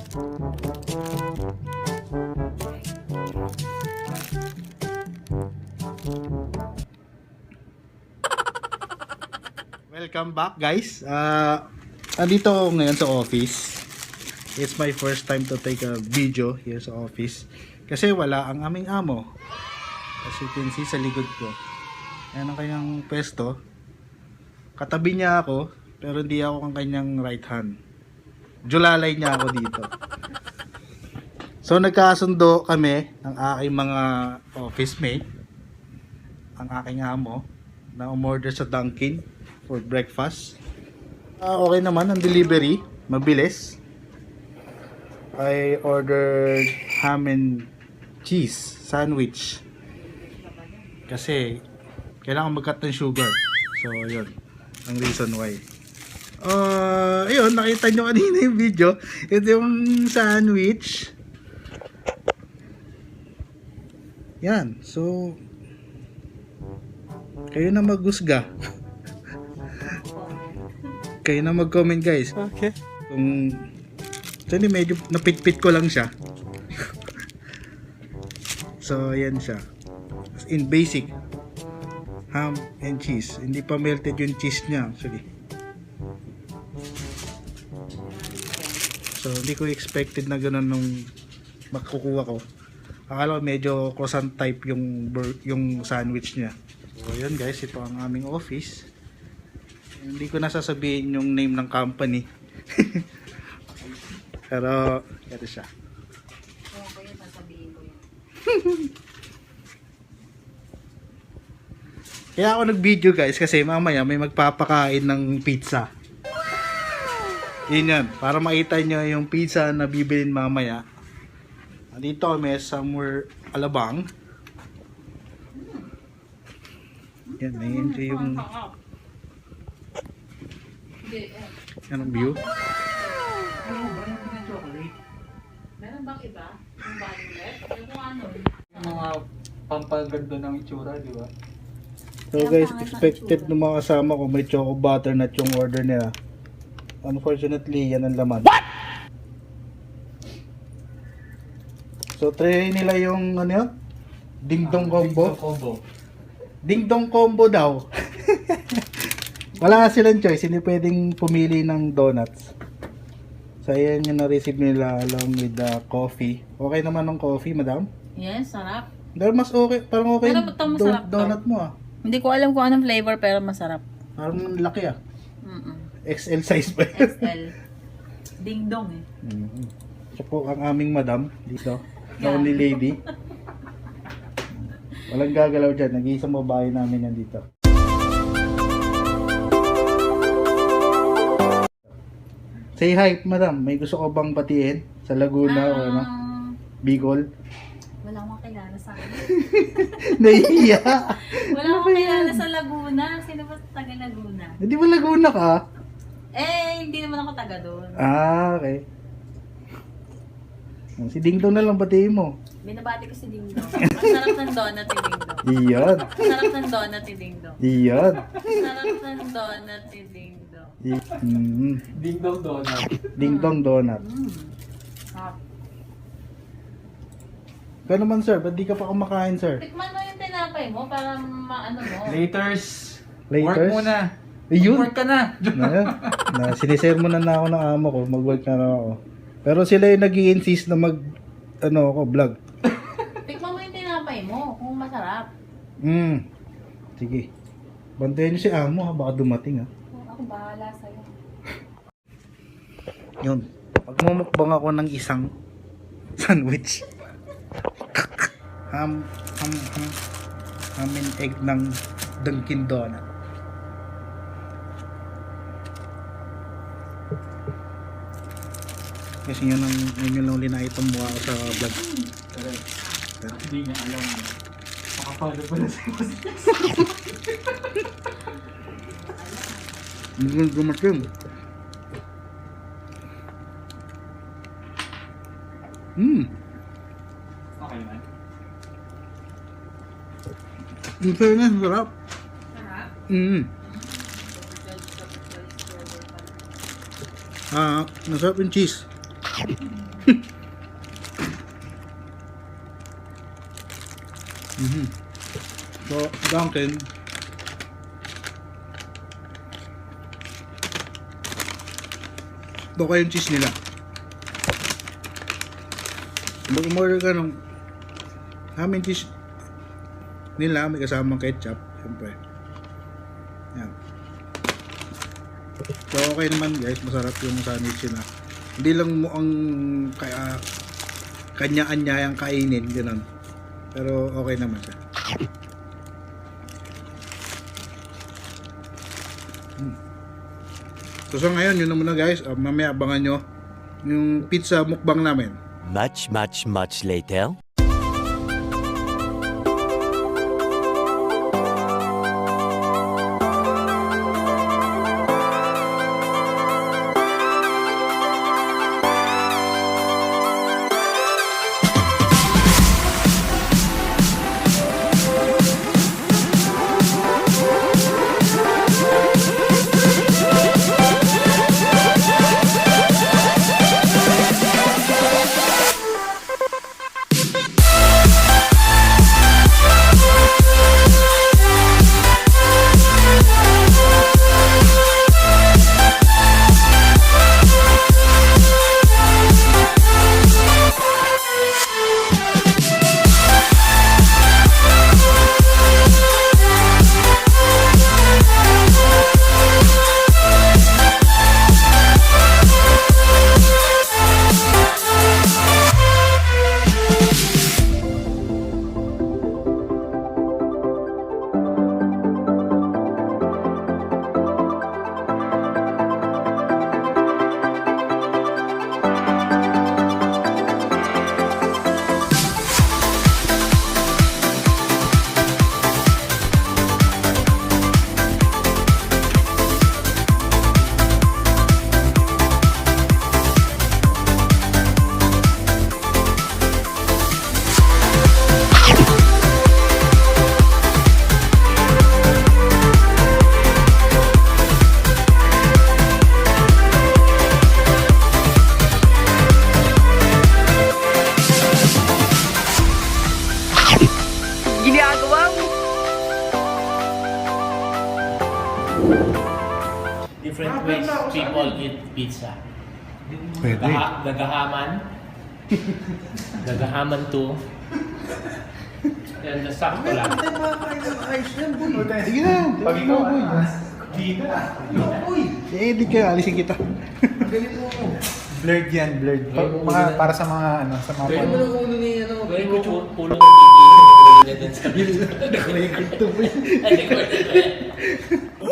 Welcome back guys. Andito ako ngayon sa office. It's my first time to take a video here sa office. Kasi wala ang aming amo. As you can see sa likod ko. Ayan ang kanyang pwesto. Katabi niya ako, pero hindi ako ang kanyang right hand. Julalay niya ako dito. So nagkasundo kami ng aking mga office mate, ang aking amo, na umorder sa Dunkin for breakfast. Okay naman ang delivery, mabilis. I ordered ham and cheese sandwich kasi kailangan mag-cut ng sugar. So yun ang reason why. Ayun, nakita nyo kanina yung video. Ito yung sandwich. Yan, so kayo na maghusga. Kayo na mag-comment guys. Okay. Kung medyo napitpit ko lang siya. So yan siya. In basic ham and cheese. Hindi pa melted yung cheese niya actually. So hindi ko expected na gano'n nung makukuha ko. Akala ko medyo croissant type yung sandwich niya. So yun guys, ito ang aming office. Hindi ko nasasabihin yung name ng company. Pero ito siya. Okay, sasabihin ko yan. Kaya ako nag-video guys kasi mamaya may magpapakain ng pizza. Yun yan, para makita nyo yung pizza na bibilin mamaya. Dito kami somewhere Alabang. Yan, na-enjoy yung anong view. Meron bang iba? Yung violet? Yung ano? Mga pampaganda ng itsura, di ba? So guys, expected ng mga kasama ko may choco butternut yung order nila. Unfortunately, yan ang laman. What? So try nila yung ano yun? Ding dong combo. Ding dong combo daw. Wala silang choice, hindi pwedeng pumili ng donuts. So ayan yung na-receive nila along with the coffee. Okay naman ng coffee, madam? Yes, sarap. Pero mas okay, parang okay Pero ba't masarap to? donut mo ah. Hindi ko alam kung anong flavor pero masarap. Parang laki ah. Mm-mm. XL size pa yun. XL. Ding dong eh. Siya po ang aming madam dito. The only lady. Walang gagalaw dyan. Nag-iisang babae namin yan dito. Say hi, madam. May gusto ko bang batiin sa Laguna o ano? Bicol? Wala akong kilala sa akin. Nahihiya. Wala akong kilala sa Laguna. Sino ba taga Laguna? Hindi ba Laguna ka? Hindi naman ako taga doon. Okay. Si Ding Dong na lang batiin mo. Binabati ko si Ding Dong. Masarap ng donut ni Ding Dong. Iyan. Masarap ng donut ni Ding Dong. Iyan. Masarap ng donut ni Ding Dong. Ding dong donut. Ding Dong donut. Sarap. Kaya naman sir, ba't di ka pa kumakain sir? Tikman mo yung tinapay mo para maano mo. Laters. Laters? Work muna. Ayun. Work ka na. Sinisermonan na ako ng amo ko, mag-work na ako. Pero sila yung nag-i-insist na vlog. Tikman mo yung tinapay mo kung masarap. Sige. Bantayan niyo si amo ha, baka dumating ha. Ako bahala sa'yo. Yun. Magmumukbang ako ng isang sandwich. ham and egg ng Dunkin Donut. Kasi yun lang uli na item mo ako sa vlog. Hindi niya alam. Makapalo pala siya. Hindi dumating. Okay man. Ang fairness, sarap. Sarap? Masarap yung cheese. So, Dunkin'. Ito yung cheese nila. Mag-order ka ng aming cheese nila, may kasamang ketchup, siyempre. Yan. So, okay naman guys, masarap yung sandwich na. Hindi lang mo ang kanya-anya yung kainin, gano'n. Pero okay naman siya. So sa ngayon, yun na muna guys. Mamaya abangan nyo yung pizza mukbang namin. Much later. Different ways people eat pizza. Pwede. Gagahaman. Gagahaman to. And the sakto lang. Sige na. Pag ikaw, Edit kayo, alisin kita. blurred yan, blurred. Para sa mga, ano, sa mga Gawin mo ulo ng titi. Gawin na din sa video. Record to. Record na yan.